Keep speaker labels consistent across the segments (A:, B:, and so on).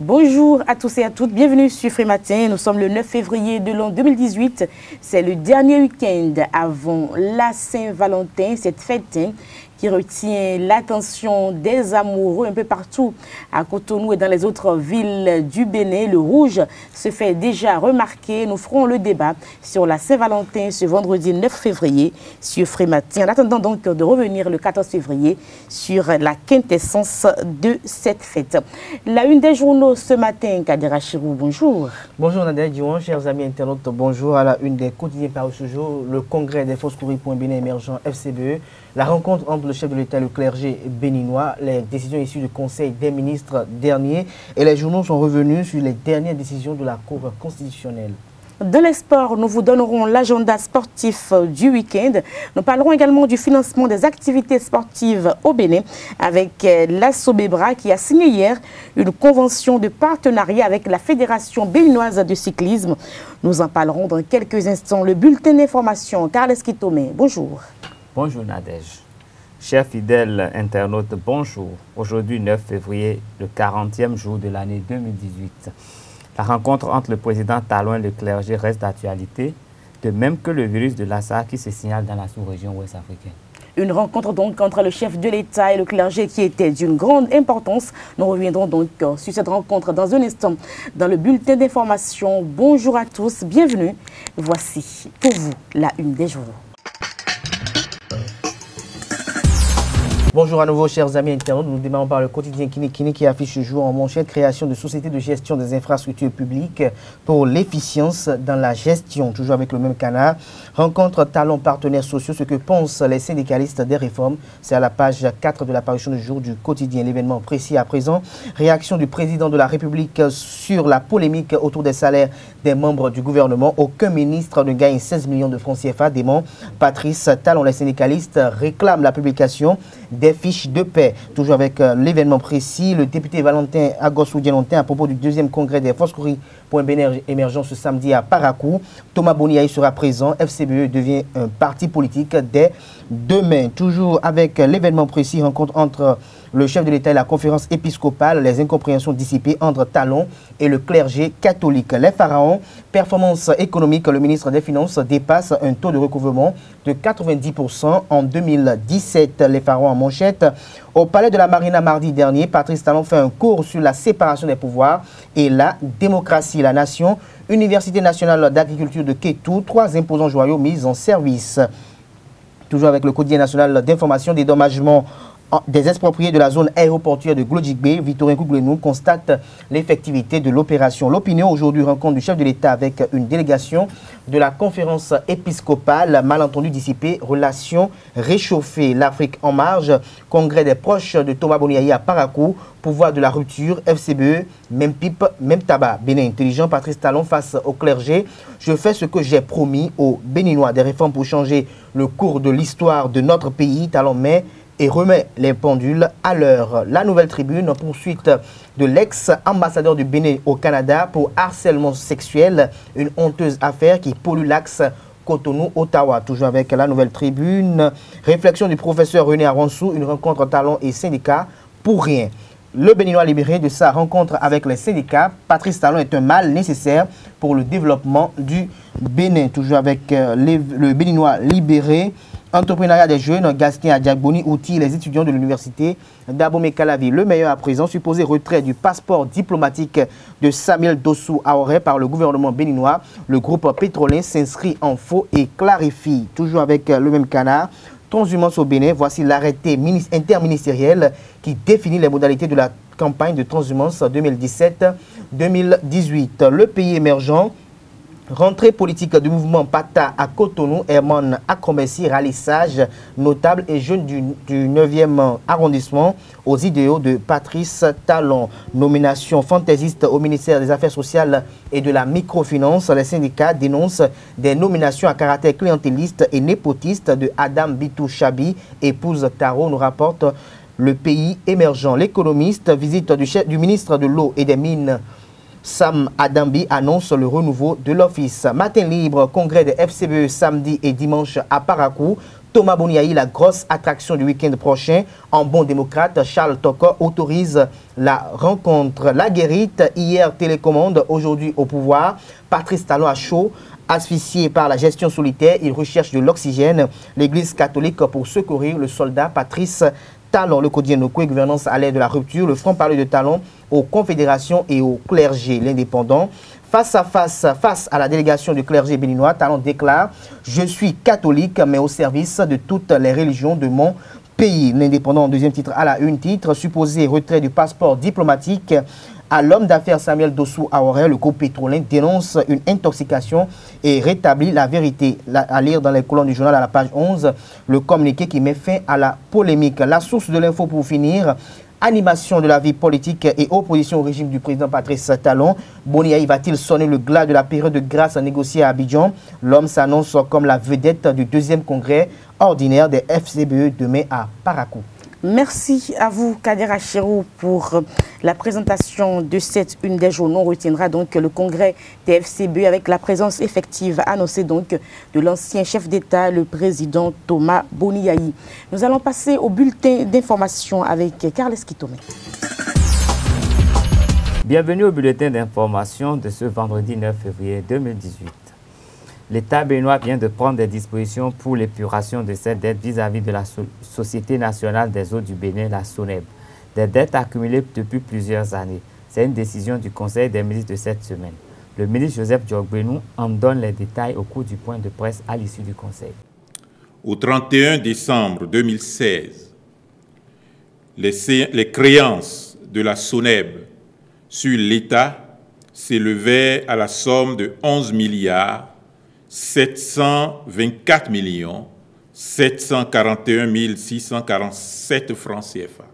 A: Bonjour à tous et à toutes, bienvenue sur Frématin. Nous sommes le 9 février de l'an 2018. C'est le dernier week-end avant la Saint-Valentin, cette fête qui retient l'attention des amoureux un peu partout à Cotonou et dans les autres villes du Bénin. Le rouge se fait déjà remarquer. Nous ferons le débat sur la Saint-Valentin ce vendredi 9 février sur Frématin. En attendant donc de revenir le 14 février sur la quintessence de cette fête. La une des journaux ce matin, Kadira Chirou, bonjour.
B: Bonjour Nadia Diouan, chers amis internautes, bonjour. À la une des quotidiens parus ce jour, le congrès des forces courriers pour un Bénin émergent FCBE, la rencontre entre le chef de l'État et le clergé béninois, les décisions issues du Conseil des ministres dernier et les journaux sont revenus sur les dernières décisions de la Cour constitutionnelle.
A: Dans les sports, nous vous donnerons l'agenda sportif du week-end. Nous parlerons également du financement des activités sportives au Bénin avec l'ASSOBEBRA qui a signé hier une convention de partenariat avec la Fédération béninoise de cyclisme. Nous en parlerons dans quelques instants. Le bulletin d'information, Carles Kitomé, bonjour.
C: Bonjour Nadège. Chers fidèles internautes, bonjour. Aujourd'hui 9 février, le 40e jour de l'année 2018. La rencontre entre le président Talon et le clergé reste d'actualité, de même que le virus de Lassa qui se signale dans la sous-région ouest africaine.
A: Une rencontre donc entre le chef de l'État et le clergé qui était d'une grande importance. Nous reviendrons donc sur cette rencontre dans un instant dans le bulletin d'information. Bonjour à tous, bienvenue. Voici pour vous la une des journaux.
B: Bonjour à nouveau, chers amis internautes. Nous démarrons par le quotidien Kini qui affiche ce jour en manchette création de sociétés de gestion des infrastructures publiques pour l'efficience dans la gestion. Toujours avec le même canard. Rencontre talents partenaires sociaux, ce que pensent les syndicalistes des réformes. C'est à la page 4 de l'apparition du jour du quotidien. L'événement précis à présent. Réaction du président de la République sur la polémique autour des salaires des membres du gouvernement. Aucun ministre ne gagne 16 millions de francs CFA. Dément Patrice Talon. Les syndicalistes réclament la publication des fiches de paix. Toujours avec l'événement précis, le député Valentin Agos-Oudianontin à propos du deuxième congrès des forces courriers pour un Bénin émergent ce samedi à Parakou. Thomas Boniaï sera présent. FCBE devient un parti politique dès demain. Toujours avec l'événement précis, rencontre entre le chef de l'État et la conférence épiscopale, les incompréhensions dissipées entre Talon et le clergé catholique. Les pharaons, performance économique, le ministre des Finances dépasse un taux de recouvrement de 90% en 2017. Les pharaons en manchette. Au palais de la Marina mardi dernier, Patrice Talon fait un cours sur la séparation des pouvoirs et la démocratie. La nation, Université nationale d'agriculture de Kétou, 3 imposants joyaux mis en service. Toujours avec le quotidien national d'information, dédommagement des expropriés de la zone aéroportuaire de Glodjigbe, Victorien Kouglenou constate l'effectivité de l'opération. L'opinion aujourd'hui rencontre du chef de l'État avec une délégation de la conférence épiscopale, malentendu dissipé, relations réchauffées. L'Afrique en marge, congrès des proches de Thomas Boniaï à Parakou, pouvoir de la rupture, FCBE, même pipe, même tabac. Bénin intelligent, Patrice Talon face au clergé. Je fais ce que j'ai promis aux Béninois, des réformes pour changer le cours de l'histoire de notre pays. Talon met et remet les pendules à l'heure. La Nouvelle Tribune, poursuite de l'ex-ambassadeur du Bénin au Canada pour harcèlement sexuel, une honteuse affaire qui pollue l'axe Cotonou-Ottawa. Toujours avec la Nouvelle Tribune, réflexion du professeur René Aronsou, une rencontre talent et syndicats pour rien. Le Béninois libéré de sa rencontre avec les syndicats, Patrice Talon est un mal nécessaire pour le développement du Bénin. Toujours avec le Béninois libéré. Entrepreneuriat des jeunes, Gaskin Adjagboni outille les étudiants de l'université d'Abomey-Calavi. Le meilleur à présent, supposé retrait du passeport diplomatique de Samuel Dossou Aoré par le gouvernement béninois. Le groupe pétrolier s'inscrit en faux et clarifie. Toujours avec le même canard. Transhumance au Bénin, voici l'arrêté interministériel qui définit les modalités de la campagne de transhumance 2017-2018. Le pays émergent. Rentrée politique du mouvement PATA à Cotonou, Herman Akromessi, ralissage notable et jeune du 9e arrondissement aux idéaux de Patrice Talon. Nomination fantaisiste au ministère des Affaires sociales et de la microfinance. Les syndicats dénoncent des nominations à caractère clientéliste et népotiste de Adam Bitou Chabi, épouse Taro, nous rapporte le pays émergent. L'économiste, visite du ministre de l'eau et des mines Sam Adambi annonce le renouveau de l'office. Matin libre, congrès des FCBE samedi et dimanche à Parakou. Thomas Boniaï, la grosse attraction du week-end prochain. En bon démocrate, Charles Toko autorise la rencontre. La guérite, hier télécommande, aujourd'hui au pouvoir. Patrice Talon à chaud. Asphyxié par la gestion solitaire, il recherche de l'oxygène. L'Église catholique pour secourir le soldat Patrice Talon. Le quotidien Nokoué, gouvernance à l'aide de la rupture. Le front parler de Talon aux confédérations et au clergé. L'indépendant. Face à la délégation du clergé béninois, Talon déclare « Je suis catholique, mais au service de toutes les religions de mon pays ». L'indépendant, en deuxième titre, à la une titre, supposé retrait du passeport diplomatique à l'homme d'affaires Samuel Dossou Aoré, le groupe pétrolin dénonce une intoxication et rétablit la vérité. À lire dans les colonnes du journal à la page 11, le communiqué qui met fin à la polémique. La source de l'info pour finir, animation de la vie politique et opposition au régime du président Patrice Talon. Boniaï va-t-il sonner le glas de la période de grâce négociée à Abidjan? L'homme s'annonce comme la vedette du deuxième congrès ordinaire des FCBE demain à Parakou.
A: Merci à vous, Kader Achirou, pour la présentation de cette une des journaux. On retiendra donc le congrès des FCBE avec la présence effective annoncée donc de l'ancien chef d'État, le président Thomas Boniaï. Nous allons passer au bulletin d'information avec Carles Kitome.
C: Bienvenue au bulletin d'information de ce vendredi 9 février 2018. L'État béninois vient de prendre des dispositions pour l'épuration de cette dette vis-à-vis de la Société nationale des eaux du Bénin, la SONEB. Des dettes accumulées depuis plusieurs années. C'est une décision du Conseil des ministres de cette semaine. Le ministre Joseph Diogbenou en donne les détails au cours du point de presse à l'issue du Conseil.
D: Au 31 décembre 2016, les créances de la SONEB sur l'État s'élevaient à la somme de 11 milliards 724 741 647 francs CFA.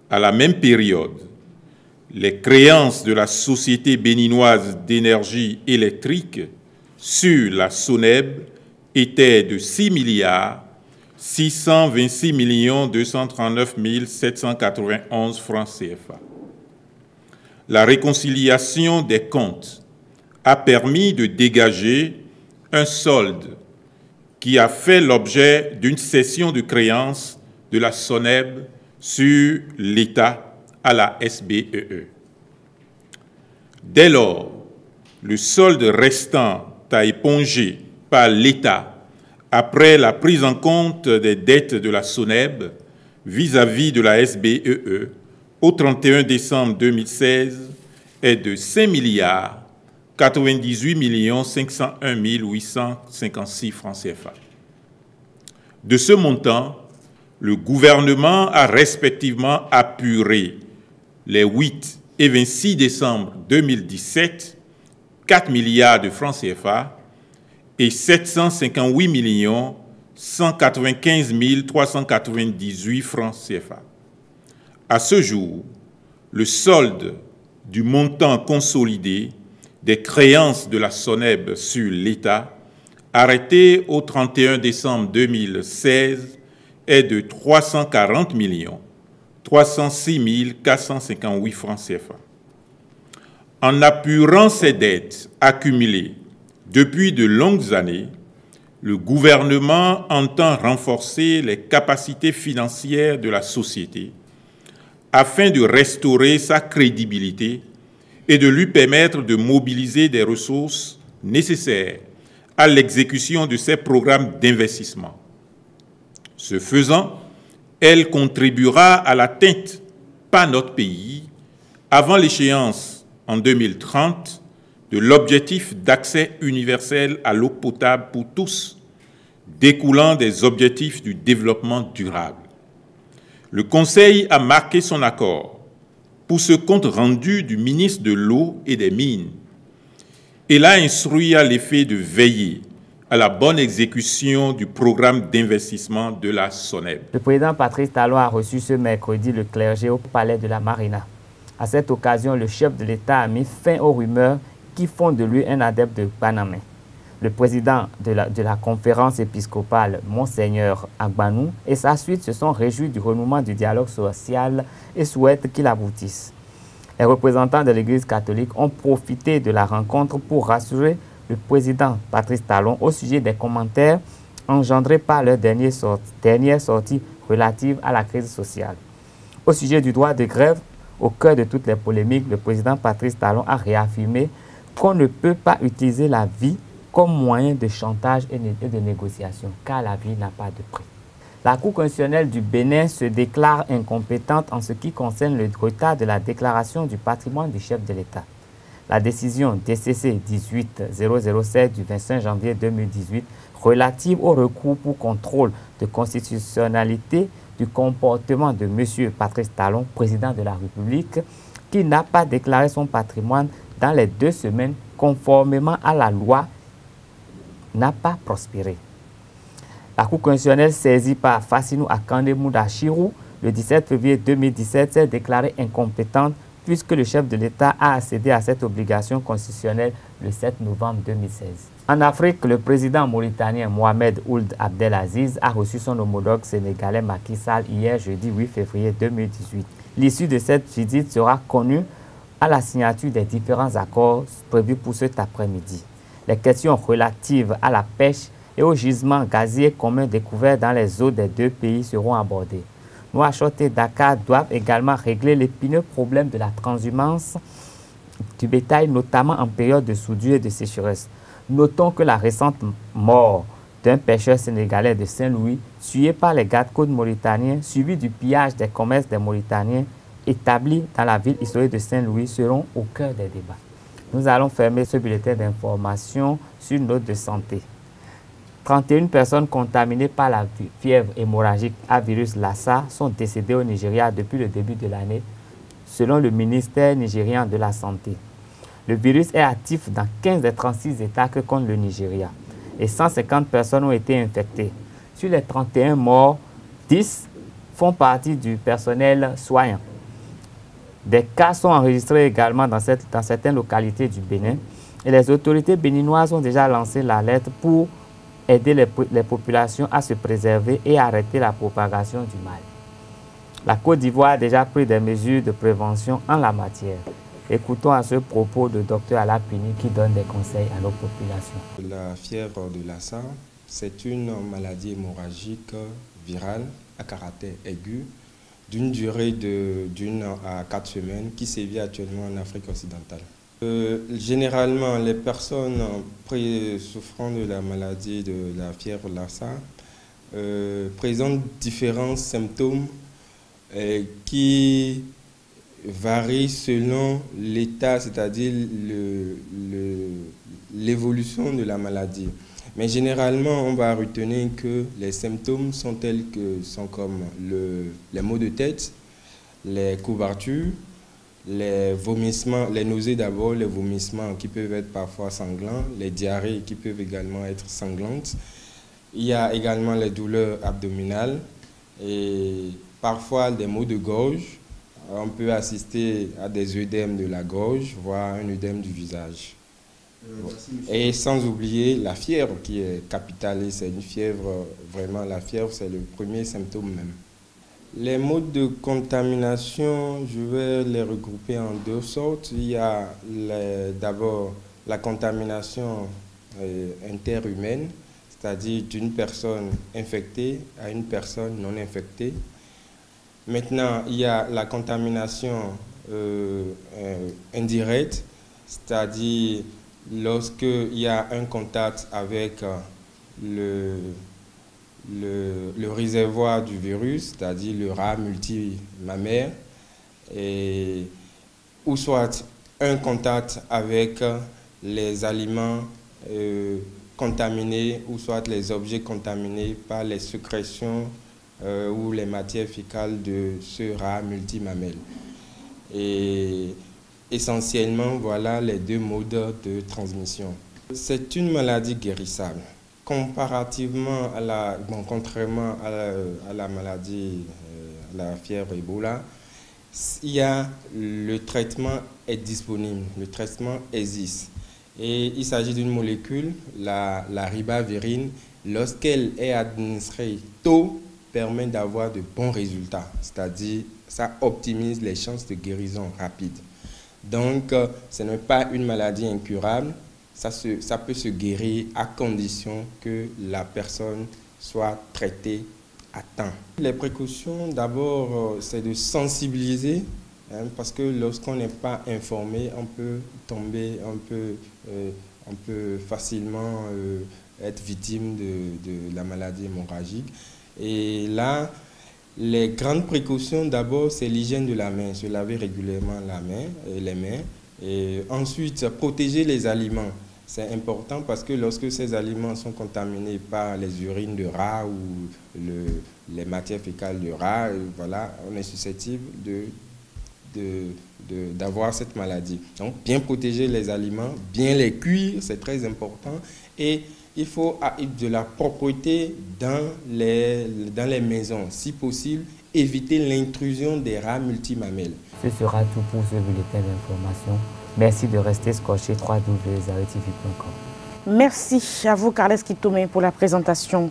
D: À la même période, les créances de la Société béninoise d'énergie électrique sur la SONEB étaient de 6 milliards 626 239 791 francs CFA. La réconciliation des comptes a permis de dégager un solde qui a fait l'objet d'une cession de créances de la SONEB sur l'État à la SBEE. Dès lors, le solde restant à éponger par l'État après la prise en compte des dettes de la SONEB vis-à-vis de la SBEE au 31 décembre 2016 est de 5 milliards 98 501 856 francs CFA. De ce montant, le gouvernement a respectivement apuré les 8 et 26 décembre 2017 4 milliards de francs CFA et 758 195 398 francs CFA. À ce jour, le solde du montant consolidé des créances de la SONEB sur l'État, arrêté au 31 décembre 2016, est de 340 306 458 francs CFA. En apurant ces dettes accumulées depuis de longues années, le gouvernement entend renforcer les capacités financières de la société afin de restaurer sa crédibilité et de lui permettre de mobiliser des ressources nécessaires à l'exécution de ses programmes d'investissement. Ce faisant, elle contribuera à l'atteinte par notre pays, avant l'échéance en 2030, de l'objectif d'accès universel à l'eau potable pour tous, découlant des objectifs du développement durable. Le Conseil a marqué son accord pour ce compte rendu du ministre de l'Eau et des Mines. Il a instruit à l'effet de veiller à la bonne exécution du programme d'investissement de la SONEB.
C: Le président Patrice Talon a reçu ce mercredi le clergé au palais de la Marina. À cette occasion, le chef de l'État a mis fin aux rumeurs qui font de lui un adepte de Panamé. Le président de la conférence épiscopale, Monseigneur Agbanou, et sa suite se sont réjouis du renouement du dialogue social et souhaitent qu'il aboutisse. Les représentants de l'Église catholique ont profité de la rencontre pour rassurer le président Patrice Talon au sujet des commentaires engendrées par leur dernière sortie relative à la crise sociale. Au sujet du droit de grève, au cœur de toutes les polémiques, le président Patrice Talon a réaffirmé qu'on ne peut pas utiliser la vie comme moyen de chantage et de négociation, car la vie n'a pas de prix. La Cour constitutionnelle du Bénin se déclare incompétente en ce qui concerne le retard de la déclaration du patrimoine du chef de l'État. La décision DCC 18-007 du 25 janvier 2018 relative au recours pour contrôle de constitutionnalité du comportement de M. Patrice Talon, président de la République, qui n'a pas déclaré son patrimoine dans les 2 semaines conformément à la loi, n'a pas prospéré. La Cour constitutionnelle saisie par Fassinou Akande Mouda Chirou le 17 février 2017 s'est déclarée incompétente puisque le chef de l'État a accédé à cette obligation constitutionnelle le 7 novembre 2016. En Afrique, le président mauritanien Mohamed Ould Abdelaziz a reçu son homologue sénégalais Macky Sall hier jeudi 8 février 2018. L'issue de cette visite sera connue à la signature des différents accords prévus pour cet après-midi. Les questions relatives à la pêche et aux gisements gaziers communs découverts dans les eaux des 2 pays seront abordés. Nouakchott et Dakar doivent également régler l'épineux problème de la transhumance du bétail, notamment en période de soudure et de sécheresse. Notons que la récente mort d'un pêcheur sénégalais de Saint-Louis, tué par les gardes-côtes mauritaniens, suivi du pillage des commerces des Mauritaniens établis dans la ville historique de Saint-Louis, seront au cœur des débats. Nous allons fermer ce bulletin d'information sur une note de santé. 31 personnes contaminées par la fièvre hémorragique à virus Lassa sont décédées au Nigeria depuis le début de l'année, selon le ministère nigérian de la Santé. Le virus est actif dans 15 des 36 États que compte le Nigeria et 150 personnes ont été infectées. Sur les 31 morts, 10 font partie du personnel soignant. Des cas sont enregistrés également dans certaines localités du Bénin et les autorités béninoises ont déjà lancé l'alerte pour aider les populations à se préserver et arrêter la propagation du mal. La Côte d'Ivoire a déjà pris des mesures de prévention en la matière. Écoutons à ce propos le Dr Alapini qui donne des conseils à nos populations.
E: La fièvre de Lassa, c'est une maladie hémorragique virale à caractère aigu d'une durée d'1 à 4 semaines qui sévit actuellement en Afrique occidentale. Généralement, les personnes souffrant de la maladie de la fièvre Lassa présentent différents symptômes qui varient selon l'état, c'est-à-dire l'évolution de la maladie. Mais généralement, on va retenir que les symptômes sont comme les maux de tête, les courbatures, les vomissements, les nausées d'abord, les vomissements qui peuvent être parfois sanglants, les diarrhées qui peuvent également être sanglantes. Il y a également les douleurs abdominales et parfois des maux de gorge. On peut assister à des œdèmes de la gorge, voire un œdème du visage. Et sans oublier la fièvre qui est capitale, c'est une fièvre, vraiment la fièvre c'est le premier symptôme même. Les modes de contamination, je vais les regrouper en 2 sortes. Il y a d'abord la contamination interhumaine, c'est-à-dire d'une personne infectée à une personne non infectée. Maintenant, il y a la contamination indirecte, c'est-à-dire lorsqu'il y a un contact avec le réservoir du virus, c'est-à-dire le rat multimammaire, ou soit un contact avec les aliments contaminés, ou soit les objets contaminés par les sécrétions ou les matières fécales de ce rat multimammaire. Et essentiellement, voilà les 2 modes de transmission. C'est une maladie guérissable. Comparativement à contrairement à la maladie, la fièvre Ebola, le traitement est disponible, le traitement existe. Et il s'agit d'une molécule, la ribavirine, lorsqu'elle est administrée tôt, permet d'avoir de bons résultats, c'est-à-dire ça optimise les chances de guérison rapide. Donc, ce n'est pas une maladie incurable, ça peut se guérir à condition que la personne soit traitée à temps. Les précautions, d'abord, c'est de sensibiliser, hein, parce que lorsqu'on n'est pas informé, on peut tomber, on peut facilement être victime de la maladie hémorragique. Et là, les grandes précautions, d'abord, c'est l'hygiène de la main, se laver régulièrement les mains. Et ensuite, protéger les aliments. C'est important parce que lorsque ces aliments sont contaminés par les urines de rats ou les matières fécales de rats, voilà, on est susceptible d'avoir cette maladie. Donc, bien protéger les aliments, bien les cuire, c'est très important. Et il faut de la propreté dans les maisons. Si possible, éviter l'intrusion des rats multimamelles.
C: Ce sera tout pour ce bulletin d'information. Merci de rester scotché www.zaretv.com.
A: Merci à vous, Carles Kitome, pour la présentation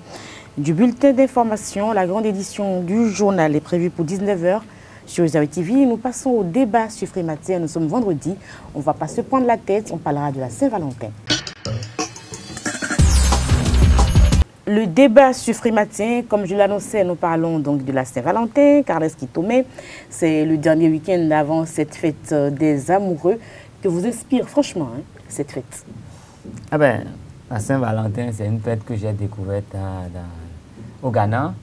A: du bulletin d'information. La grande édition du journal est prévue pour 19 h sur Zaret TV. Nous passons au débat sur Frématin. Nous sommes vendredi. On ne va pas se prendre la tête. On parlera de la Saint-Valentin. Le débat sur Frématin, comme je l'annonçais, nous parlons donc de la Saint-Valentin. Carles Kitome, c'est le dernier week-end avant cette fête des amoureux que vous inspire franchement, hein, cette fête.
C: Ah ben, la Saint-Valentin, c'est une fête que j'ai découverte au Ghana.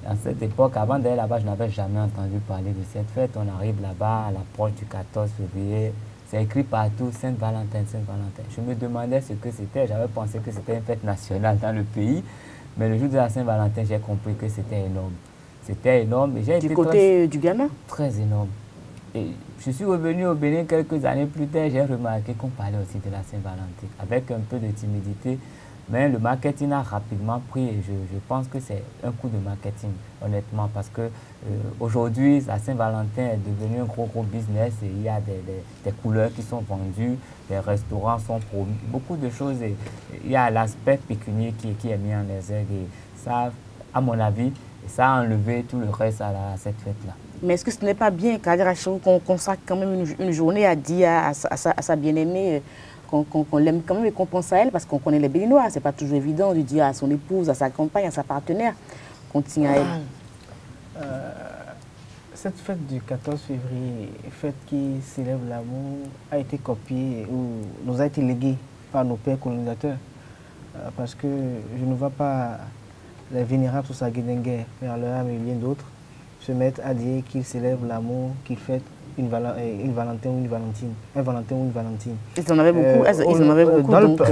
C: À cette époque, avant d'aller là-bas, je n'avais jamais entendu parler de cette fête. On arrive là-bas à l'approche du 14 février. C'est écrit partout, Saint-Valentin, Saint-Valentin. Je me demandais ce que c'était. J'avais pensé que c'était une fête nationale dans le pays. Mais le jour de la Saint-Valentin, j'ai compris que c'était énorme. C'était énorme.
A: Du côté du Ghana?
C: Très énorme. Et je suis revenu au Bénin quelques années plus tard, j'ai remarqué qu'on parlait aussi de la Saint-Valentin, avec un peu de timidité. Mais le marketing a rapidement pris et je pense que c'est un coup de marketing, honnêtement, parce que aujourd'hui, la Saint-Valentin est devenue un gros business et il y a des couleurs qui sont vendues, les restaurants sont promis, beaucoup de choses. Et il y a l'aspect pécunier qui est mis en exergue et ça, à mon avis, ça a enlevé tout le reste à cette fête-là. Mais
A: est-ce que ce n'est pas bien, qu'on consacre quand même une journée à dire à sa bien-aimée qu'on l'aime quand même et qu'on pense à elle, parce qu'on connaît les Béninois, c'est pas toujours évident de dire à son épouse, à sa compagne, à sa partenaire qu'on tient à elle.
B: Cette fête du 14 février, fête qui célèbre l'amour, a été copiée ou nous a été léguée par nos pères colonisateurs, parce que je ne vois pas les vénérables sous sa guédengue, vers leur âme et bien d'autres, se mettre à dire qu'ils célèbrent l'amour, qu'ils fêtent une Valentin ou une Valentine, un Valentin ou une Valentine.
A: Ils en avaient beaucoup.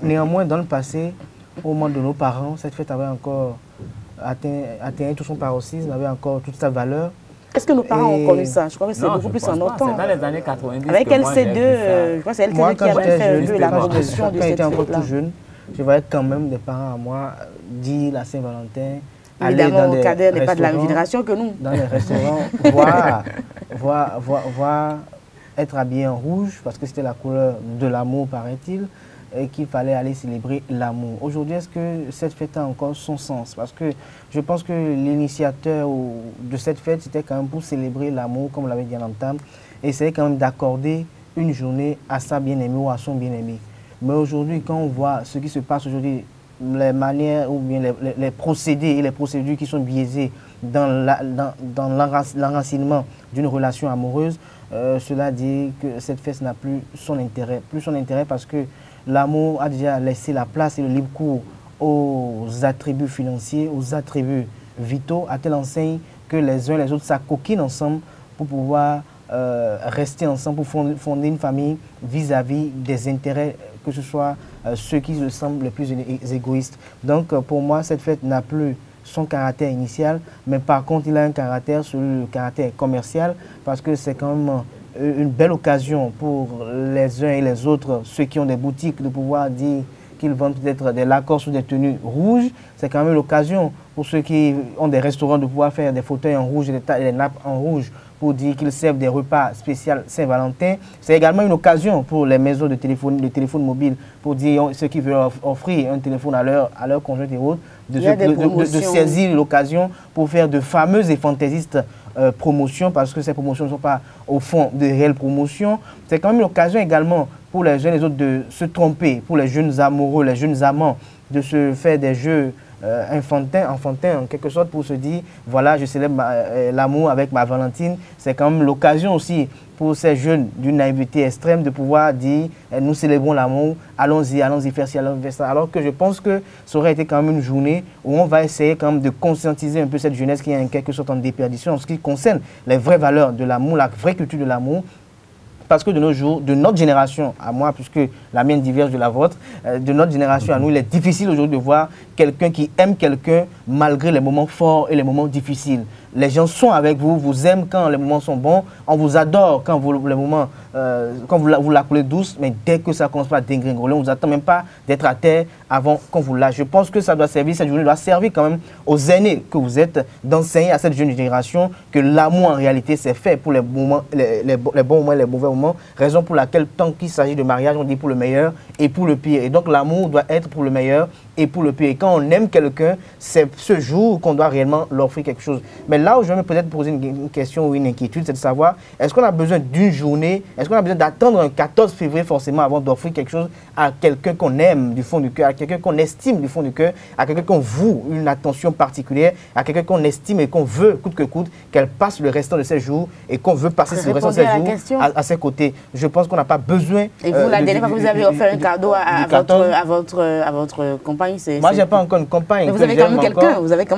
B: Néanmoins, dans le passé, au moment de nos parents, cette fête avait encore atteint tout son paroxysme, avait encore toute sa valeur.
A: Est-ce que nos parents ont connu ça? Je crois que c'est beaucoup plus en notre temps.
C: C'est dans les années 90.
A: Avec LC2, je crois que c'est LC2 qui avait fait la promotion de cette fête-là.
B: Quand j'étais encore plus jeune, je voyais quand même des parents à moi dire la Saint-Valentin.
A: Évidemment, Kader n'est pas de la même génération que nous.
B: Dans les restaurants, voir être habillé en rouge, parce que c'était la couleur de l'amour, paraît-il, et qu'il fallait aller célébrer l'amour. Aujourd'hui, est-ce que cette fête a encore son sens? Parce que je pense que l'initiateur de cette fête, c'était quand même pour célébrer l'amour, comme on l'avait dit en entame, et essayer quand même d'accorder une journée à sa bien-aimée ou à son bien-aimé. Mais aujourd'hui, quand on voit ce qui se passe aujourd'hui, les manières ou bien les procédés et les procédures qui sont biaisées dans l'enracinement d'une relation amoureuse, cela dit que cette fête n'a plus son intérêt. Plus son intérêt parce que l'amour a déjà laissé la place et le libre cours aux attributs financiers, aux attributs vitaux, à telle enseigne que les uns et les autres s'acoquinent ensemble pour pouvoir rester ensemble, pour fonder une famille vis-à-vis des intérêts, que ce soit ceux qui se semblent les plus égoïstes. Donc pour moi, cette fête n'a plus son caractère initial, mais par contre, il a un caractère, le caractère commercial, parce que c'est quand même une belle occasion pour les uns et les autres, ceux qui ont des boutiques, de pouvoir dire qu'ils vendent peut-être des Lacoste ou des tenues rouges. C'est quand même l'occasion pour ceux qui ont des restaurants de pouvoir faire des fauteuils en rouge et des nappes en rouge pour dire qu'ils servent des repas spéciaux Saint-Valentin. C'est également une occasion pour les maisons de téléphone mobile pour dire ceux qui veulent offrir un téléphone à leur conjoint et autres, de saisir l'occasion pour faire de fameuses et fantaisistes promotion, parce que ces promotions ne sont pas au fond de réelles promotions. C'est quand même l'occasion également pour les uns et les autres de se tromper, pour les jeunes amoureux, les jeunes amants, de se faire des jeux enfantins en quelque sorte, pour se dire, voilà, je célèbre l'amour avec ma Valentine. C'est quand même l'occasion aussi pour ces jeunes d'une naïveté extrême de pouvoir dire, nous célébrons l'amour, allons-y faire ci, allons-y faire ça. Alors que je pense que ça aurait été quand même une journée où on va essayer quand même de conscientiser un peu cette jeunesse qui est en quelque sorte en déperdition en ce qui concerne les vraies valeurs de l'amour, la vraie culture de l'amour. Parce que de nos jours, de notre génération à moi, puisque la mienne diverge de la vôtre, de notre génération à nous, il est difficile aujourd'hui de voir quelqu'un qui aime quelqu'un malgré les moments forts et les moments difficiles. Les gens sont avec vous, vous aiment quand les moments sont bons, on vous adore quand les moments, quand vous la coulez douce, mais dès que ça commence à dégringoler, on ne vous attend même pas d'être à terre avant qu'on vous lâche. Je pense que ça doit servir, cette journée doit servir quand même aux aînés que vous êtes, d'enseigner à cette jeune génération que l'amour en réalité c'est fait pour les moments, les bons moments et les mauvais moments, raison pour laquelle tant qu'il s'agit de mariage, on dit pour le meilleur et pour le pire. Et donc l'amour doit être pour le meilleur et pour le pire. Et quand on aime quelqu'un, c'est ce jour qu'on doit réellement leur offrir quelque chose. Mais là où je vais peut-être poser une question ou une inquiétude, c'est de savoir, est-ce qu'on a besoin d'une journée, est-ce qu'on a besoin d'attendre un 14 février forcément avant d'offrir quelque chose à quelqu'un qu'on aime du fond du cœur, à quelqu'un qu'on estime du fond du cœur, à quelqu'un qu'on voue une attention particulière, à quelqu'un qu'on estime et qu'on veut, coûte que coûte, qu'elle passe le restant de ses jours et qu'on veut passer le restant de ses jours à ses côtés. Je pense qu'on n'a pas besoin...
A: Et vous, la dernière fois que vous avez offert un cadeau à votre compagne, c'est...
B: Moi, je n'ai pas encore une compagne.
A: Mais vous avez quand même quelqu'un, vous êtes quand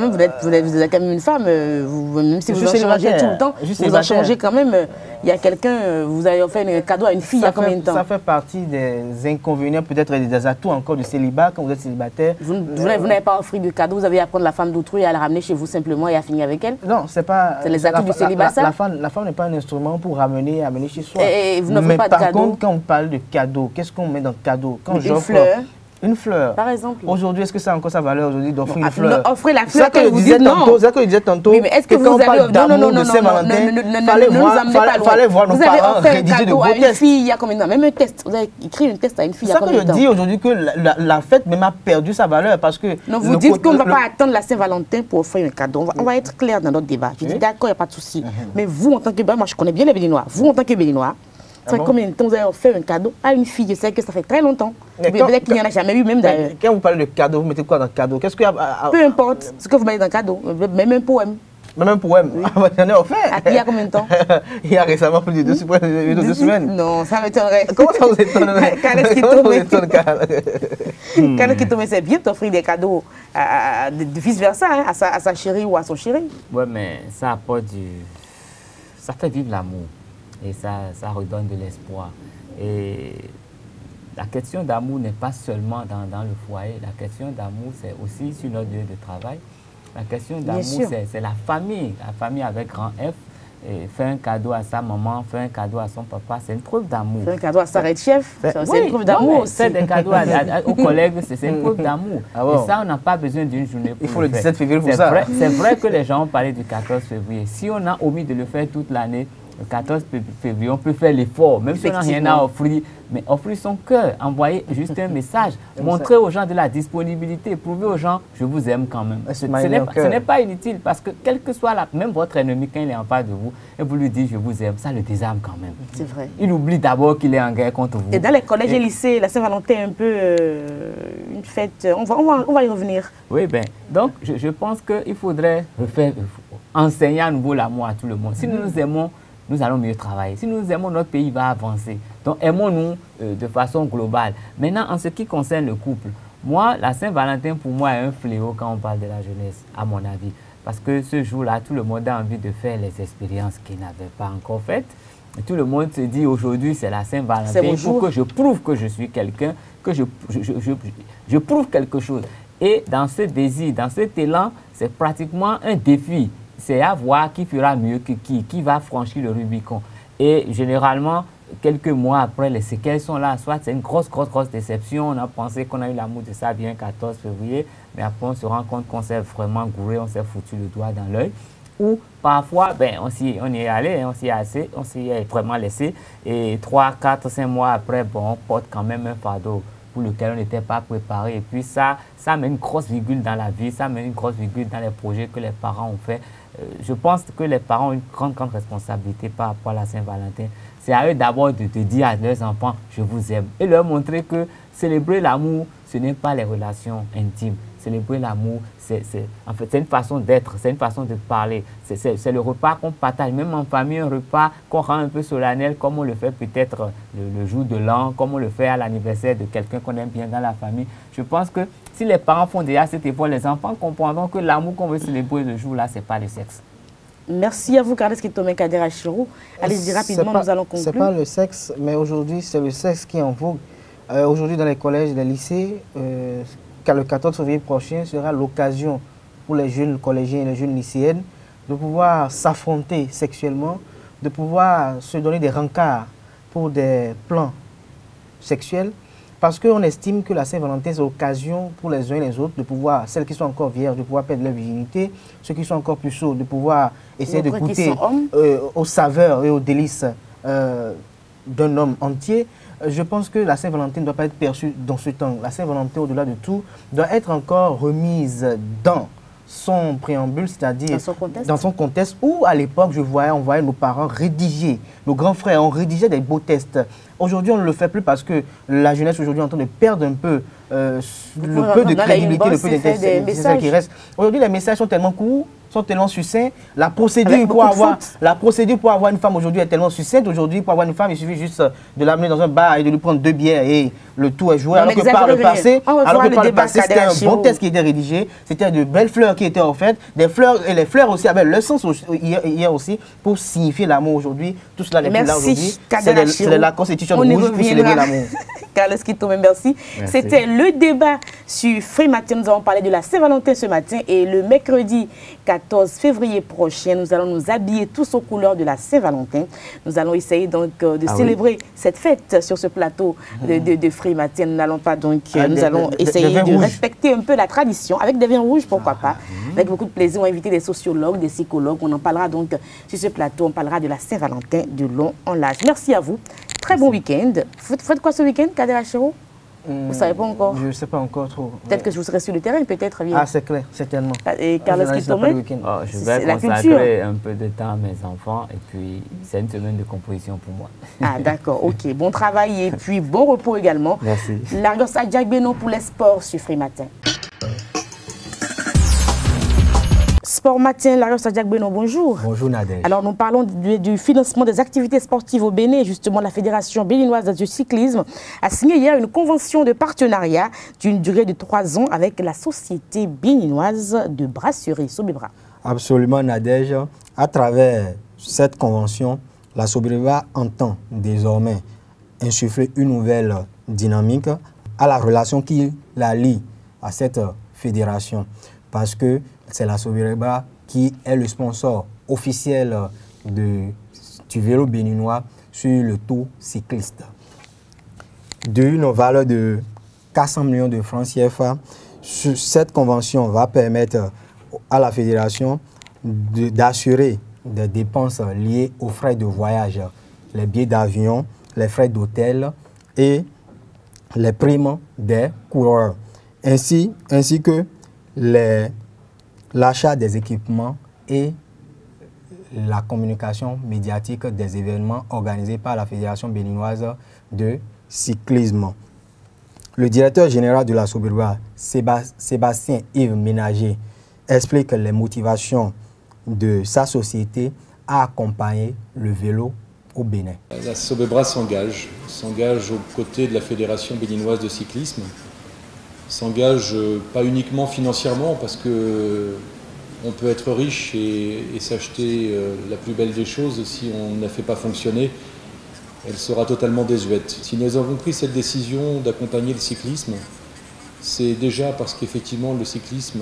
A: même une femme, même si vous en changez tout le temps, vous en changez quand même. Il y a quelqu'un, vous avez offert un cadeau à une fille il y a combien de temps?
B: Ça fait partie des inconvénients, peut-être des atouts encore du célibat quand vous êtes célibataire.
A: Vous n'avez pas offert de cadeau, vous avez à prendre la femme d'autrui et à la ramener chez vous simplement et à finir avec elle?
B: Non, c'est pas...
A: C'est les atouts du célibat, ça?
B: La femme n'est pas un instrument pour amener chez soi.
A: Et vous n'offrez pas de cadeau?
B: Par contre, quand on parle de cadeau, qu'est-ce qu'on met dans le cadeau?
A: Une fleur.
B: Une fleur.
A: Par exemple.
B: Aujourd'hui, est-ce que ça a encore sa valeur aujourd'hui d'offrir une fleur?
A: Offrez la fleur que vous dites non.
B: C'est ça que je disais tantôt.
A: Oui, mais est-ce que vous avez...
B: Non, fallait voir nos parents rédiger de beaux tests.
A: Une fille il y a combien de temps? Même un test. Vous avez écrit un test à une fille il y a combien de temps?
B: C'est ça que je dis aujourd'hui que la fête même a perdu sa valeur parce que...
A: Non, vous dites qu'on ne va pas attendre la Saint-Valentin pour offrir un cadeau. On va être clair dans notre débat. Je dis d'accord, il n'y a pas de souci. Mais vous, en tant que... Moi, je connais bien les Béninois. Vous, en tant que Béninois, ça fait combien de temps vous avez offert un cadeau à une fille? Je sais que ça fait très longtemps. Peut-être qu'il n'y en a jamais eu, même d'ailleurs.
B: Quand vous parlez de cadeau, vous mettez quoi dans le cadeau? Qu'est-ce qu'il y a?
A: Peu importe ce que vous mettez dans le cadeau, même un poème.
B: Même un poème?
A: Oui.
B: J'en ai offert.
A: Il y a combien de temps?
B: Il y a récemment plus de 2 semaines.
A: Non, ça m'étonnerait.
B: Comment ça vous étonnerait?
A: Quand qui tombe, c'est bien d'offrir des cadeaux de vice-versa, hein, à sa chérie ou à son chéri.
C: Oui, mais ça apporte du... Ça fait vivre l'amour. Et ça redonne de l'espoir. Et la question d'amour n'est pas seulement dans le foyer. La question d'amour, c'est aussi sur notre lieu de travail. La question d'amour, c'est la famille avec grand F. Et faire un cadeau à sa maman, faire un cadeau à son papa, c'est une preuve d'amour.
A: Faire un cadeau à sa red chef, c'est une preuve d'amour aussi.
C: Faire des cadeaux aux collègues, c'est une preuve d'amour. Et ça, on n'a pas besoin d'une journée pour
B: il faut le 17 février pour ça.
C: C'est vrai que les gens ont parlé du 14 février. Si on a omis de le faire toute l'année, le 14 février, on peut faire l'effort, même si on n'a rien à offrir, mais offrir son cœur, envoyer juste un message, montrer aux gens de la disponibilité, prouver aux gens, je vous aime quand même. Ce n'est pas inutile parce que quel que soit même votre ennemi, quand il est en face de vous, et vous lui dites je vous aime, ça le désarme quand même.
A: C'est vrai.
C: Il oublie d'abord qu'il est en guerre contre vous.
A: Et dans les collèges et lycées, la Saint-Valentin est un peu une fête, on va y revenir.
C: Oui, donc je pense qu'il faudrait enseigner à nouveau l'amour à tout le monde. Si nous nous aimons, nous allons mieux travailler. Si nous nous aimons, notre pays va avancer. Donc, aimons-nous de façon globale. Maintenant, en ce qui concerne le couple, moi, la Saint-Valentin, pour moi, est un fléau quand on parle de la jeunesse, à mon avis. Parce que ce jour-là, tout le monde a envie de faire les expériences qu'il n'avait pas encore faites. Et tout le monde se dit, aujourd'hui, c'est la Saint-Valentin. Il faut que je prouve que je suis quelqu'un, que je prouve quelque chose. Et dans ce désir, dans cet élan, c'est pratiquement un défi. C'est à voir qui fera mieux que qui va franchir le Rubicon. Et généralement, quelques mois après, les séquelles sont là. Soit c'est une grosse déception. On a pensé qu'on a eu l'amour de ça bien 14 février, mais après on se rend compte qu'on s'est vraiment gouré, on s'est foutu le doigt dans l'œil. Ou parfois, on y est allé, on s'y est vraiment laissé. Et 3, 4, 5 mois après, on porte quand même un fardeau pour lequel on n'était pas préparé. Et puis ça met une grosse virgule dans la vie, ça met une grosse virgule dans les projets que les parents ont fait. Je pense que les parents ont une grande responsabilité par rapport à la Saint-Valentin. C'est à eux d'abord de dire à leurs enfants « je vous aime » et leur montrer que célébrer l'amour, ce n'est pas les relations intimes. Célébrer l'amour, c'est une façon d'être, c'est une façon de parler. C'est le repas qu'on partage, même en famille, un repas qu'on rend un peu solennel, comme on le fait peut-être le jour de l'an, comme on le fait à l'anniversaire de quelqu'un qu'on aime bien dans la famille. Je pense que si les parents font déjà cet effort, les enfants comprendront que l'amour qu'on veut célébrer le jour-là, ce n'est pas le sexe.
A: Merci à vous, Carles Kitome Kader Achirou. Allez-y rapidement, nous allons conclure.
B: Ce n'est pas le sexe, mais aujourd'hui, c'est le sexe qui est en vogue. Aujourd'hui, dans les collèges et les lycées, le 14 février prochain sera l'occasion pour les jeunes collégiens et les jeunes lycéennes de pouvoir s'affronter sexuellement, de pouvoir se donner des rencarts pour des plans sexuels, parce qu'on estime que la Saint-Valentin, c'est l'occasion pour les uns et les autres de pouvoir, celles qui sont encore vierges, de pouvoir perdre leur virginité, ceux qui sont encore plus chauds, de pouvoir essayer de goûter aux saveurs et aux délices d'un homme entier. Je pense que la Saint-Valentin ne doit pas être perçue dans ce temps. La Saint-Valentin, au-delà de tout, doit être encore remise dans son préambule, c'est-à-dire dans son contexte où, à l'époque, on voyait nos parents rédiger, nos grands frères ont rédigé des beaux textes. Aujourd'hui, on ne le fait plus parce que la jeunesse aujourd'hui est en train de perdre un peu le peu de crédibilité, le peu d'intérêt qui reste. Aujourd'hui, les messages sont tellement courts, sont tellement succincts. La procédure pour avoir une femme aujourd'hui est tellement succincte. Aujourd'hui, pour avoir une femme, il suffit juste de l'amener dans un bar et de lui prendre 2 bières et le tout est joué. Alors que par le passé, c'était un bon texte qui était rédigé, c'était de belles fleurs qui étaient offertes, des fleurs, et les fleurs aussi avaient le sens hier aussi pour signifier l'amour aujourd'hui. Tout cela n'est plus là aujourd'hui. C'est la constitution rouge pour célébrer l'amour.
A: Carles Kitome, merci. C'était le débat sur Free Matin. Nous avons parlé de la Saint-Valentin ce matin et le mercredi 14 février prochain, nous allons nous habiller tous aux couleurs de la Saint-Valentin. Nous allons essayer donc de célébrer cette fête sur ce plateau de Free Matin. Nous n'allons pas donc, nous allons essayer de respecter un peu la tradition avec des vins rouges, pourquoi pas. Avec beaucoup de plaisir, on va inviter des sociologues, des psychologues. On en parlera donc sur ce plateau. On parlera de la Saint-Valentin de long en large. Merci à vous. Très bon week-end. Vous faites quoi ce week-end, Kader Achirou? Vous ne savez pas encore? Je ne
B: sais pas encore trop.
A: Peut-être que je vous serai sur le terrain, peut-être.
B: Ah, c'est clair, certainement.
A: Et Carles Kitome,
C: je vais consacrer un peu de temps à mes enfants et puis c'est une semaine de composition pour moi.
A: Ah, d'accord, ok. Bon travail et puis bon repos également.
C: Merci.
A: Lagos Adjagbeno pour les sports sur Free Matin. Sport Matin, Lagos Adjagbeno, bonjour.
B: Bonjour Nadège.
A: Alors nous parlons du financement des activités sportives au Bénin. Justement, la Fédération béninoise de cyclisme a signé hier une convention de partenariat d'une durée de 3 ans avec la Société béninoise de brasserie Sobebra.
F: Absolument Nadège. À travers cette convention, la Sobebra entend désormais insuffler une nouvelle dynamique à la relation qui la lie à cette fédération. Parce que c'est la Sobebra qui est le sponsor officiel du vélo béninois sur le Tour cycliste. D'une valeur de 400 millions de francs CFA, cette convention va permettre à la fédération d'assurer des dépenses liées aux frais de voyage, les billets d'avion, les frais d'hôtel et les primes des coureurs, ainsi que l'achat des équipements et la communication médiatique des événements organisés par la Fédération béninoise de cyclisme. Le directeur général de la Sobebra, Sébastien Yves Ménager, explique les motivations de sa société à accompagner le vélo au Bénin.
G: La Sobebra s'engage aux côtés de la Fédération béninoise de cyclisme, s'engage pas uniquement financièrement parce que on peut être riche et s'acheter la plus belle des choses si on ne la fait pas fonctionner, elle sera totalement désuète. Si nous avons pris cette décision d'accompagner le cyclisme, c'est déjà parce qu'effectivement le cyclisme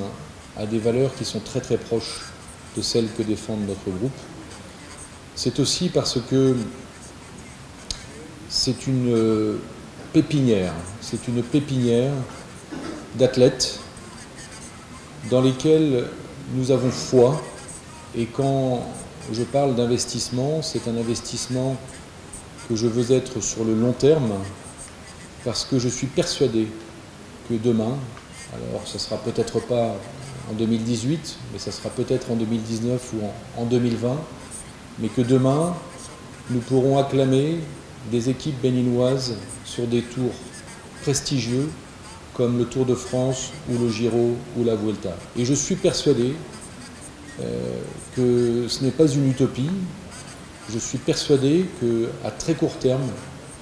G: a des valeurs qui sont très très proches de celles que défend notre groupe. C'est aussi parce que c'est une pépinière d'athlètes dans lesquels nous avons foi, et quand je parle d'investissement, c'est un investissement que je veux être sur le long terme, parce que je suis persuadé que demain, alors ce ne sera peut-être pas en 2018, mais ça sera peut-être en 2019 ou en 2020, mais que demain, nous pourrons acclamer des équipes béninoises sur des tours prestigieux comme le Tour de France ou le Giro ou la Vuelta. Et je suis persuadé que ce n'est pas une utopie. Je suis persuadé qu'à très court terme,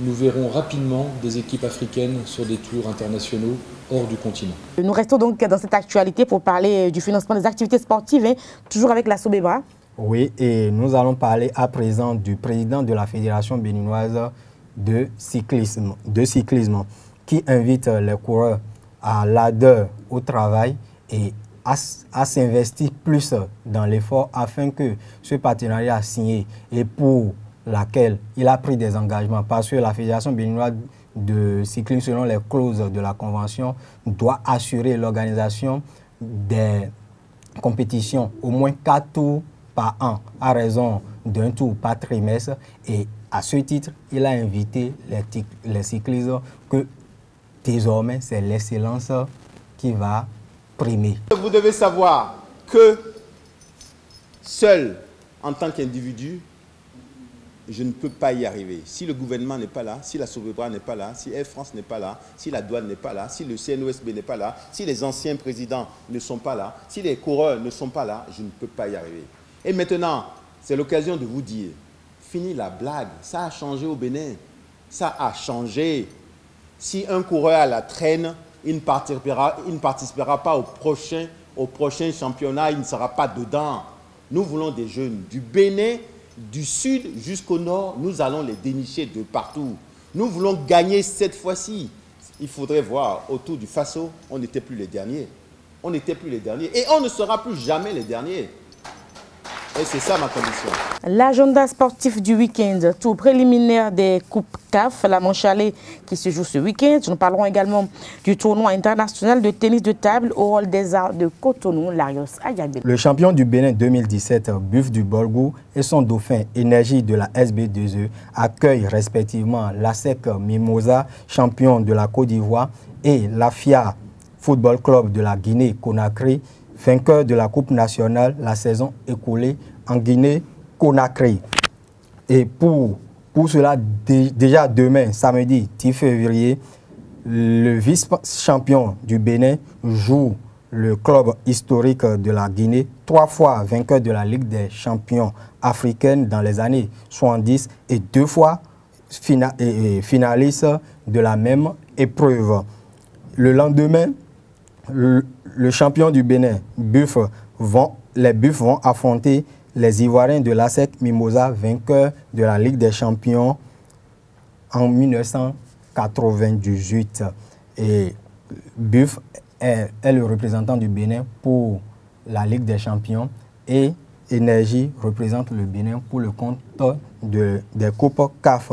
G: nous verrons rapidement des équipes africaines sur des tours internationaux hors du continent.
A: Nous restons donc dans cette actualité pour parler du financement des activités sportives, hein, toujours avec la Sobeba.
F: Oui, et nous allons parler à présent du président de la Fédération béninoise de cyclisme qui invite les coureurs à l'ardeur au travail et à s'investir plus dans l'effort afin que ce partenariat signé et pour laquelle il a pris des engagements parce que la Fédération béninoise de cyclisme, selon les clauses de la Convention, doit assurer l'organisation des compétitions au moins 4 tours par an à raison d'un tour par trimestre. Et à ce titre, il a invité les cyclistes que désormais, c'est l'excellence qui va primer.
H: Vous devez savoir que seul, en tant qu'individu, je ne peux pas y arriver. Si le gouvernement n'est pas là, si la Sobeba n'est pas là, si Air France n'est pas là, si la douane n'est pas là, si le CNOSB n'est pas là, si les anciens présidents ne sont pas là, si les coureurs ne sont pas là, je ne peux pas y arriver. Et maintenant, c'est l'occasion de vous dire, fini la blague, ça a changé au Bénin, ça a changé. Si un coureur à la traîne, il ne participera pas au prochain championnat, il ne sera pas dedans. Nous voulons des jeunes du Bénin, du sud jusqu'au nord, nous allons les dénicher de partout. Nous voulons gagner cette fois-ci. Il faudrait voir, autour du Faso, on n'était plus les derniers. On n'était plus les derniers. Et on ne sera plus jamais les derniers. Et c'est ça ma condition.
A: L'agenda sportif du week-end, tour préliminaire des Coupes CAF, la manche allée qui se joue ce week-end. Nous parlerons également du tournoi international de tennis de table au Hall des Arts de Cotonou, Larios Ayagbe.
F: Le champion du Bénin 2017, Buff du Borgou, et son dauphin Énergie de la SB2E accueillent respectivement l'ASEC Mimosa, champion de la Côte d'Ivoire, et l'AFIA Football Club de la Guinée-Conakry, vainqueur de la Coupe nationale la saison écoulée en Guinée-Conakry. Et pour cela, déjà demain, samedi 10 février, le vice-champion du Bénin joue le club historique de la Guinée, 3 fois vainqueur de la Ligue des champions africaine dans les années 70 et 2 fois finaliste de la même épreuve. Le lendemain, le champion du Bénin, les Buffs vont affronter les Ivoiriens de l'ASEC Mimosa, vainqueurs de la Ligue des champions en 1998. Et Buff est le représentant du Bénin pour la Ligue des champions et Énergie représente le Bénin pour le compte des Coupes CAF.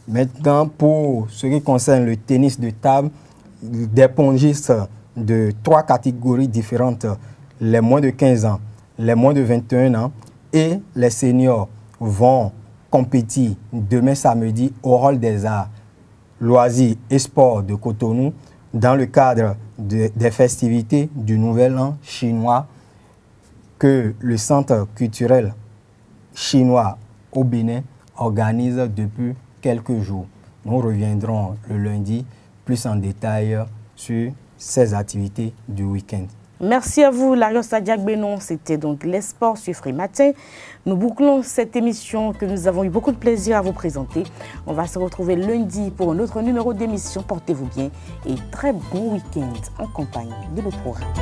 F: Maintenant, pour ce qui concerne le tennis de table, des pongistes de 3 catégories différentes, les moins de 15 ans, les moins de 21 ans et les seniors vont compétir demain samedi au Hall des Arts, Loisirs et Sports de Cotonou dans le cadre des festivités du Nouvel An chinois que le Centre culturel chinois au Bénin organise depuis quelques jours. Nous reviendrons le lundi plus en détail sur ces activités du week-end.
A: Merci à vous, Larios Ayagbe. C'était donc les sports sur Free Matin. Nous bouclons cette émission que nous avons eu beaucoup de plaisir à vous présenter. On va se retrouver lundi pour un autre numéro d'émission. Portez-vous bien et très bon week-end en compagnie de nos programmes.